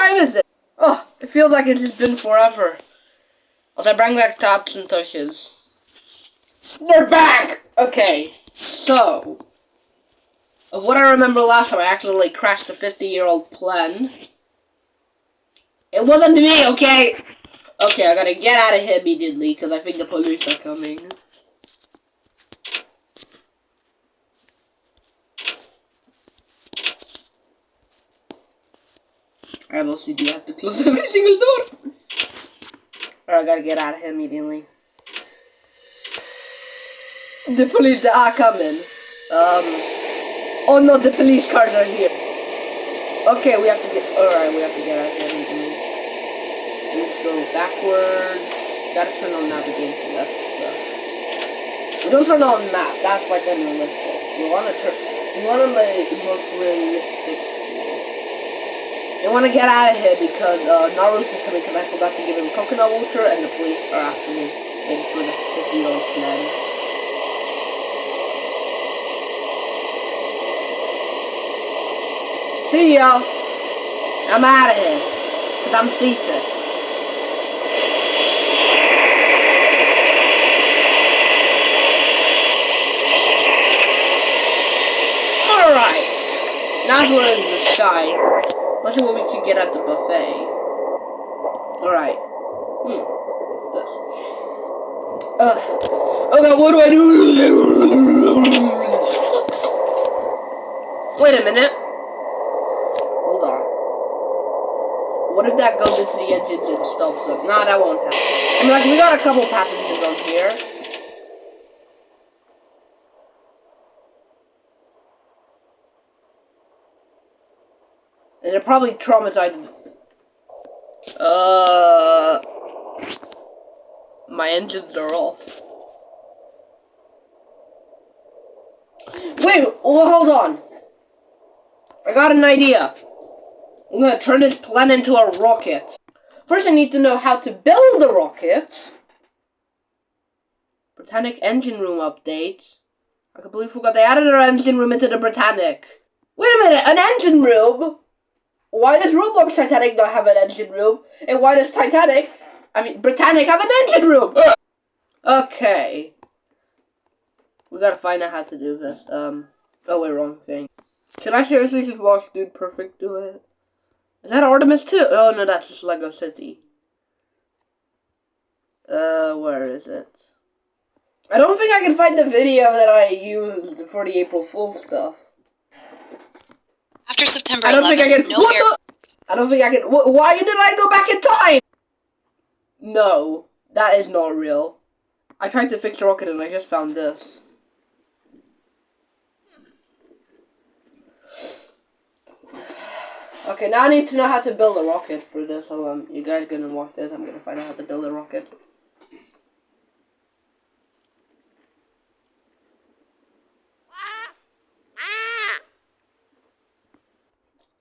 time is it? Oh, it feels like it's just been forever. As I bring back tops and touches. They're back! Okay, so... Of what I remember last time, I accidentally crashed a 50-year-old plane. It wasn't me, okay? Okay, I gotta get out of here immediately, because I think the police are coming. I have OCD, I have to close every single door. Alright, I gotta get out of here immediately. The police, they are coming. Oh no, the police cars are here. Okay, we have to get, alright, we have to get out of here immediately. Let's go backwards. Gotta turn on navigation, that's the stuff. We don't turn on map, that's like unrealistic. We wanna make the most realistic. I want to get out of here because Naruto's coming because I forgot to give him coconut water and the police are after me. They just want to 50-year-old plan. See ya! I'm out of here because I'm seasick. Alright, now we're in the sky. Let's see what we could get at the buffet. Alright. What's this? Oh god, what do I do? Wait a minute. Hold on. What if that goes into the engines and stops them? Nah, that won't happen. I mean, like, we got a couple passengers on here. And they're probably traumatized. My engines are off. Wait, well, hold on. I got an idea. I'm gonna turn this plane into a rocket. First, I need to know how to build a rocket. Britannic engine room updates. I completely forgot they added our engine room into the Britannic. Wait a minute, an engine room? Why does Roblox Titanic not have an engine room? And why does Britannic have an engine room? Okay. We gotta find out how to do this. Oh wait, wrong thing. Should I seriously just watch Dude Perfect do it? Is that Artemis too? Oh no, that's just Lego City. Where is it? I don't think I can find the video that I used for the April Fool's stuff. After September 11th, I don't think I can. no air. I don't think I can. Why did I go back in time? No, that is not real. I tried to fix the rocket and I just found this. Okay, now I need to know how to build a rocket for this. Hold on, you guys gonna watch this. I'm gonna find out how to build a rocket.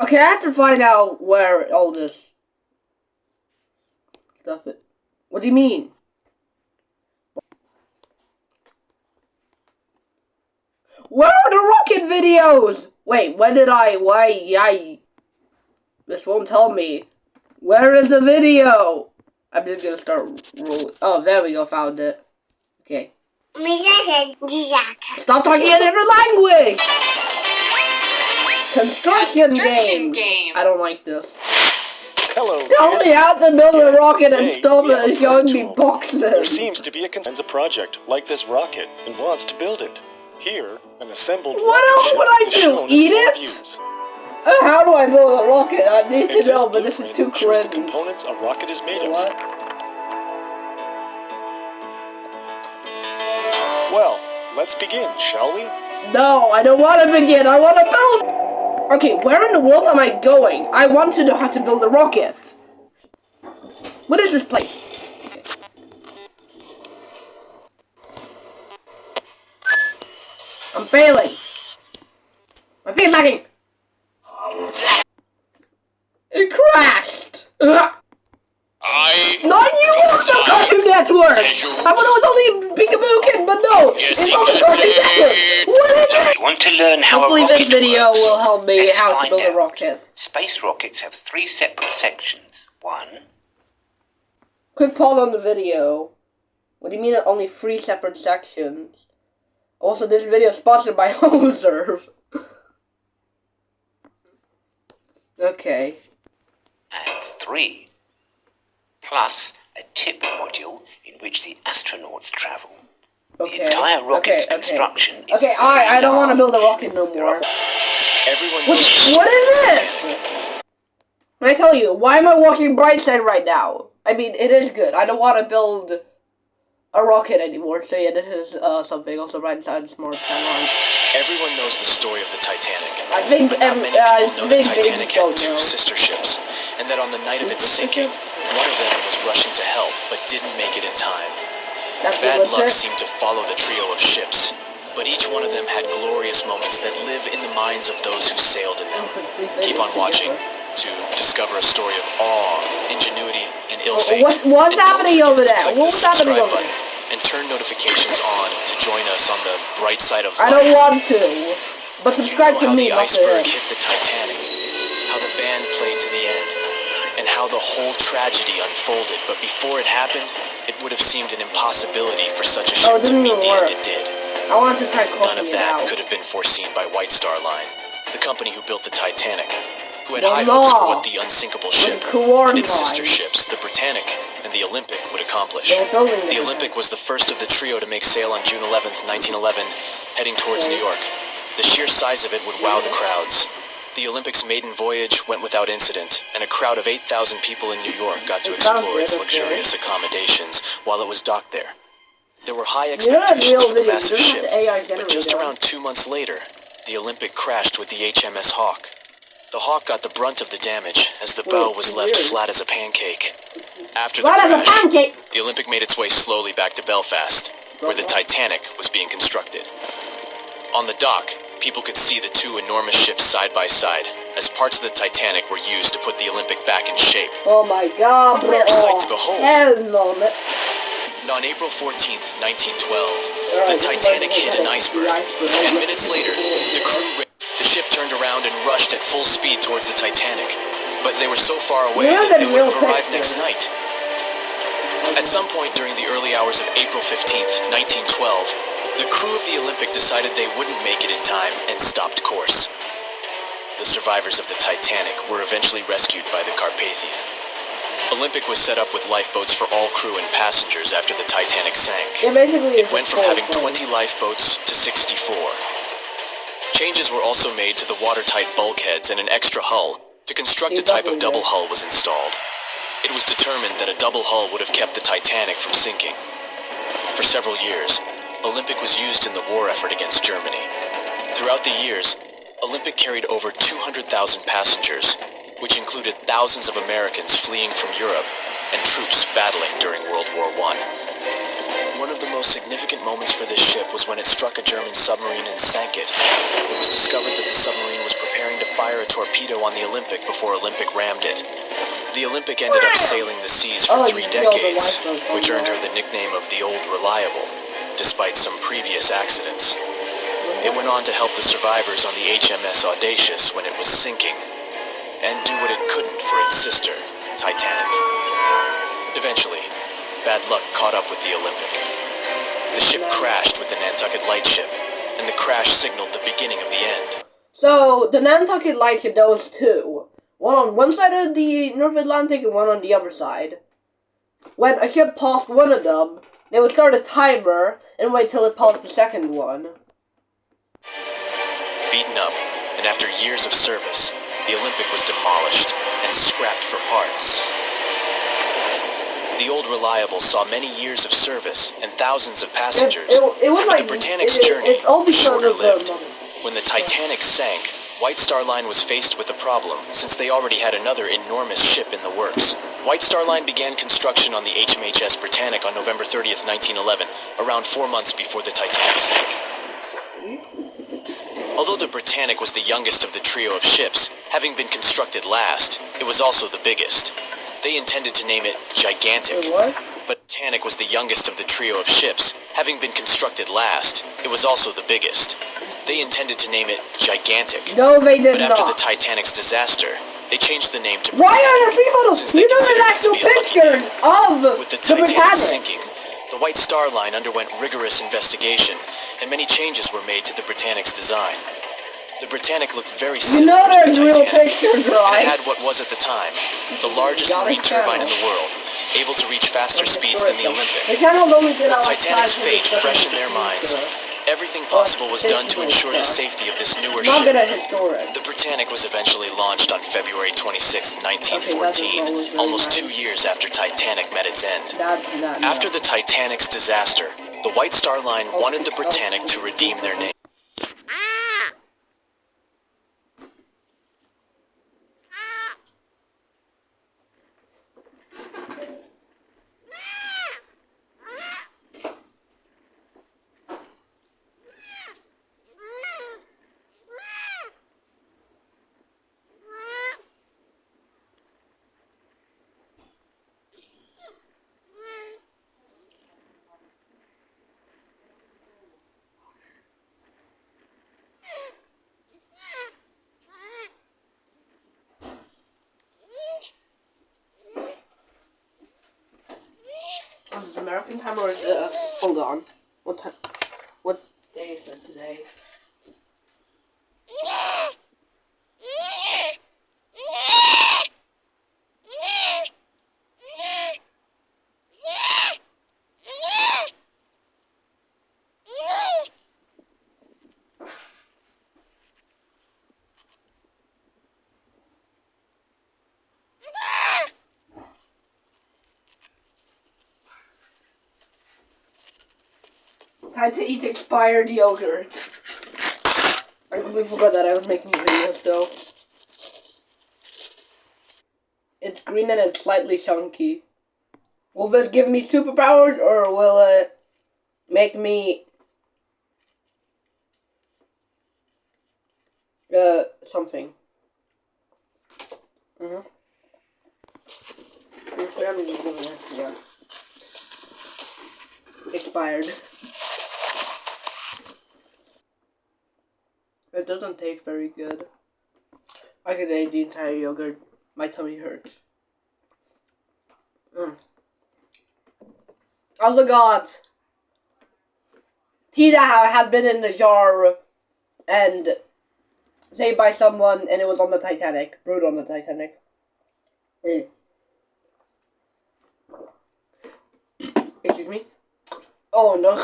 Okay, I have to find out where all this stuff is. What do you mean? Where are the rocket videos? Wait, this won't tell me. Where is the video? I'm just gonna start rolling. Oh, there we go, found it. Okay. Stop talking a different language! Construction game. I don't like this. Hello. Tell me how to build a rocket and stop it showing me boxes. There seems to be a project like this rocket and wants to build it. Here, an assembled What else would I do? Eat it? How do I build a rocket? I need to know, but this is too cringe. The components a rocket is made of. What? Well, let's begin, shall we? No, I don't want to begin. I want to build. Okay, where in the world am I going? I want to know how to build a rocket. What is this place? Okay. I'm failing. My feet lagging. It crashed. Not you also, Cartoon Network! I thought it was only Peekaboo Kid, but no! It's on the Cartoon Network! So you want to learn how Hopefully a rocket this video works? will help me Let's how to find build a out. rocket. Space rockets have 3 separate sections. 1. Quick pause on the video. What do you mean only 3 separate sections? Also, this video is sponsored by HomeServe. Okay. And 3. Plus a tip module in which the astronauts travel. Okay. The entire rocket's construction is Okay, I don't want to build a rocket no more. Everyone What is this? Can I tell you, why am I watching Brightside right now? I mean, it is good. I don't want to build a rocket anymore. So yeah, this is something. Also, Brightside Smart Channel. Everyone knows the story of the Titanic. I think But not many people know the Titanic had don't 2 know. sister ships, and that on the night of its sinking, one of them was rushing to help, but didn't make it in time. That's the Bad luck Olympic. seemed to follow the trio of ships, but each one of them had glorious moments that live in the minds of those who sailed in them. Keep on watching to discover a story of awe, ingenuity, and ill fate. What's And happening don't over forget to there? click What's the happening subscribe over button there? and turn notifications on to join us on the bright side of I life. don't want to, but You subscribe know to how me, the not to iceberg him. hit the Titanic, how the band played to the end, and how the whole tragedy unfolded. But before it happened, it would have seemed an impossibility for such a Oh, it ship to didn't meet even the work. end it did. I wanted to try None crossing of it that out. could have been foreseen by White Star Line, the company who built the Titanic, who had Well, high hopes for no. what the unsinkable ship coordinated. and its sister ships, the Britannic and the Olympic, would accomplish. They were building The this. Olympic was the first of the trio to make sail on June 11th, 1911, heading towards New York. The sheer size of it would wow the crowds. The Olympic's maiden voyage went without incident, and a crowd of 8,000 people in New York got to explore its luxurious accommodations while it was docked there. There were high expectations for the massive ship, but just around 2 months later, the Olympic crashed with the HMS Hawk. The Hawk got the brunt of the damage, as the bow was left flat as a pancake. After the Flat as a crash, pancake! the Olympic made its way slowly back to Belfast, where the Titanic was being constructed. On the dock, people could see the 2 enormous ships side by side, as parts of the Titanic were used to put the Olympic back in shape. Oh my god, bro. Rare sight to behold. Hell no, man. And on April 14th, 1912, the Titanic hit an iceberg, and minutes later, the ship turned around and rushed at full speed towards the Titanic. But they were so far away that they would have arrived next night. At some point during the early hours of April 15th, 1912, the crew of the Olympic decided they wouldn't make it in time and stopped course. The survivors of the Titanic were eventually rescued by the Carpathia. Olympic was set up with lifeboats for all crew and passengers after the Titanic sank. Yeah, basically, It went from having 20 lifeboats to 64. Changes were also made to the watertight bulkheads and an extra hull. To construct a type of double hull was installed. It was determined that a double hull would have kept the Titanic from sinking. For several years, Olympic was used in the war effort against Germany. Throughout the years, Olympic carried over 200,000 passengers, which included thousands of Americans fleeing from Europe and troops battling during World War I. One of the most significant moments for this ship was when it struck a German submarine and sank it. It was discovered that the submarine was preparing to fire a torpedo on the Olympic before Olympic rammed it. The Olympic ended up sailing the seas for 3 decades, which earned her the nickname of the Old Reliable, despite some previous accidents. It went on to help the survivors on the HMS Audacious when it was sinking, and do what it couldn't for its sister, Titanic. Eventually, bad luck caught up with the Olympic. The ship crashed with the Nantucket Lightship, and the crash signaled the beginning of the end. So, the Nantucket Lightship, there was 2. One on one side of the North Atlantic and one on the other side. When a ship passed one of them, they would start a timer and wait till it passed the second one. Beaten up, and after years of service, the Olympic was demolished and scrapped for parts. The Old Reliable saw many years of service and thousands of passengers, It was but like the Britannic's journey it's all was because of shorter-lived. the When the Titanic sank, White Star Line was faced with a problem, since they already had another enormous ship in the works. White Star Line began construction on the HMHS Britannic on November 30th, 1911, around 4 months before the Titanic sank. Although the Britannic was the youngest of the trio of ships, having been constructed last, it was also the biggest. They intended to name it Gigantic, but Titanic was the youngest of the trio of ships. Having been constructed last, it was also the biggest. They intended to name it Gigantic. No, they did But after the not. Titanic's disaster, they changed the name to Why are there people? since they You know considered there's it to actual be a lucky pictures name. of With the the Titanic Britannic. sinking, the White Star Line underwent rigorous investigation, and many changes were made to the Britannic's design. The Britannic looked very You similar know to there's the real Titanic, pictures, and right? it had what was at the time the largest Got a marine turbine in channel. the world, able to reach faster speeds than the The Olympic. channel's only good With out Titanic's outside fate for the fresh in their minds, everything possible was done to ensure the safety of this newer Not good ship. at historic. The Britannic was eventually launched on February 26, 1914, almost 2 years after Titanic met its end. After the Titanic's disaster, the White Star Line wanted the Britannic to redeem their name. Is it American time or is it? Hold on. What time? What day is it today? Time to eat expired yogurt. I completely forgot that I was making a video still. It's green and it's slightly chunky. Will this give me superpowers or will it make me something? Yeah. Expired. It doesn't taste very good. I could eat the entire yogurt. My tummy hurts. Also got tea that has been in the jar and saved by someone, and it was on the Titanic. Brewed on the Titanic. Excuse me? Oh no.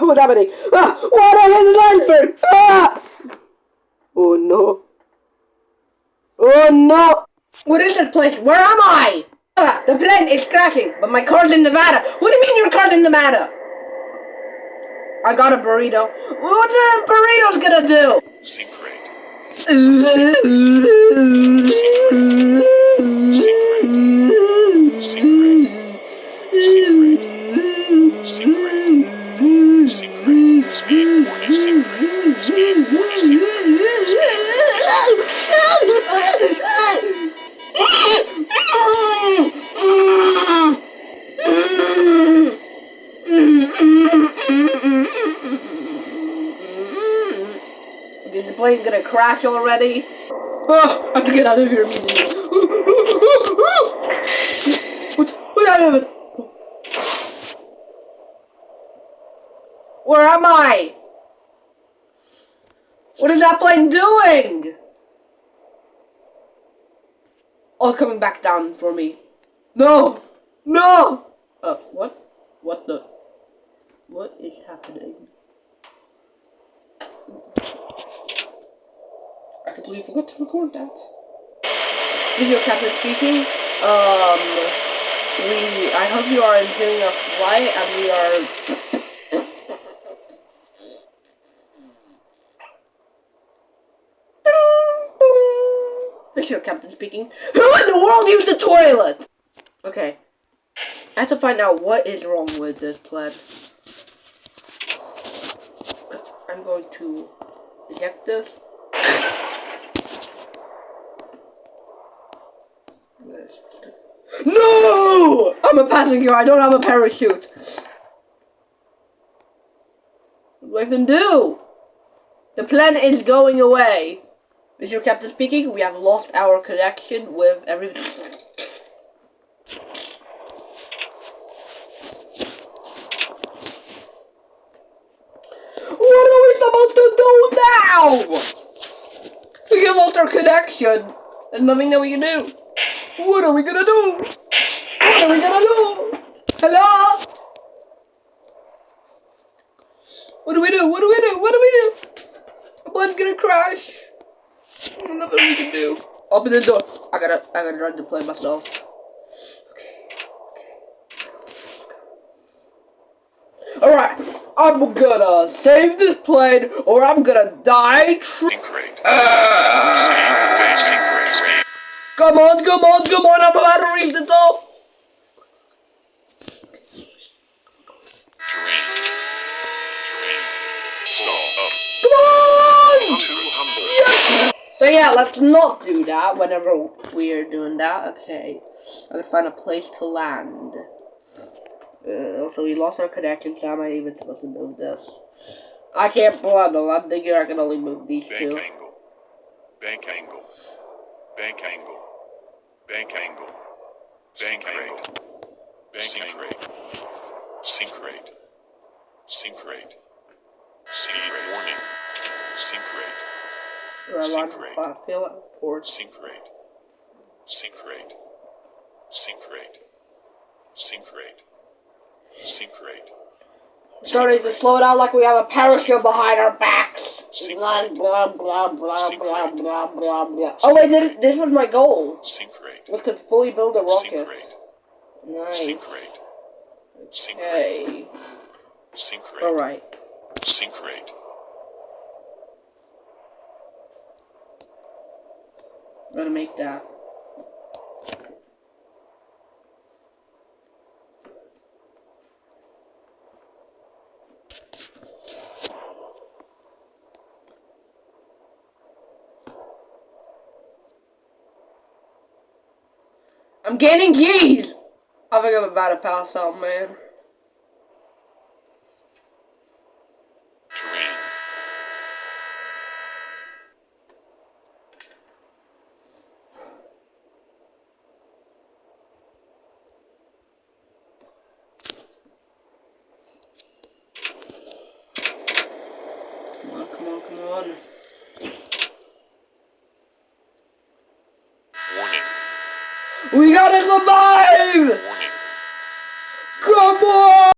What's happening? Water is an iceberg! Oh no. Oh no! What is this place? Where am I? The plane is crashing, but my car's in Nevada. What do you mean your car's in Nevada? I got a burrito. What the burrito's gonna do? Sink rate. Speed 40 sink rate. Speed 40 sink rate. Speed 40 Is the plane gonna crash already? I have to get out of here immediately. What happened? Where am I? What is that plane doing? Oh, it's coming back down for me. No! No! What? What the? What is happening? I completely forgot to record that. This is your captain speaking. I hope you are enjoying our flight, and we are... Fisher captain speaking. Who in the world used the toilet? Okay. I have to find out what is wrong with this plaid. I'm going to eject this. No! I'm a passenger. I don't have a parachute. do I even do? The plan is going away. Mr. Captain speaking, we have lost our connection with everything. What are we supposed to do now? We have lost our connection. There's nothing that we can do. What are we gonna do? What are we gonna do? Hello? What do we do? What do we do? What do we do? The plane's gonna crash. There's nothing we can do. Open the door. I gotta run the plane myself. Alright, I'm gonna save this plane or I'm gonna die. Come on, come on, come on, I'm about to reach the top. Come on! Yes! So yeah, let's not do that whenever we're doing that. Okay, I gotta find a place to land. So we lost our connection, so am I even supposed to move this? I can't bundle. I'm thinking I can only move these two. Bank angle. Bank angle. Bank angle. Bank angle. Bank angle. Sink rate. Sink rate. Sink rate. Warning. Sink rate. Sink rate. I feel it. Or Sink rate. Sink rate. Sink rate. Sink rate. Sink rate. starting to slow down like we have a parachute behind our backs. Blah, blah, blah, blah, blah, blah, blah, blah. Oh wait, this was my goal. Sink rate. Was to fully build a rocket. Sink rate. Nice. Sink rate. Sink rate. Okay. Sink rate. Alright. Sink rate. I'm gonna make that. I'm gaining G's! I think I'm about to pass out, man. Terrain. Come on, come on, come on. Warning. We gotta survive! Warning. Come on!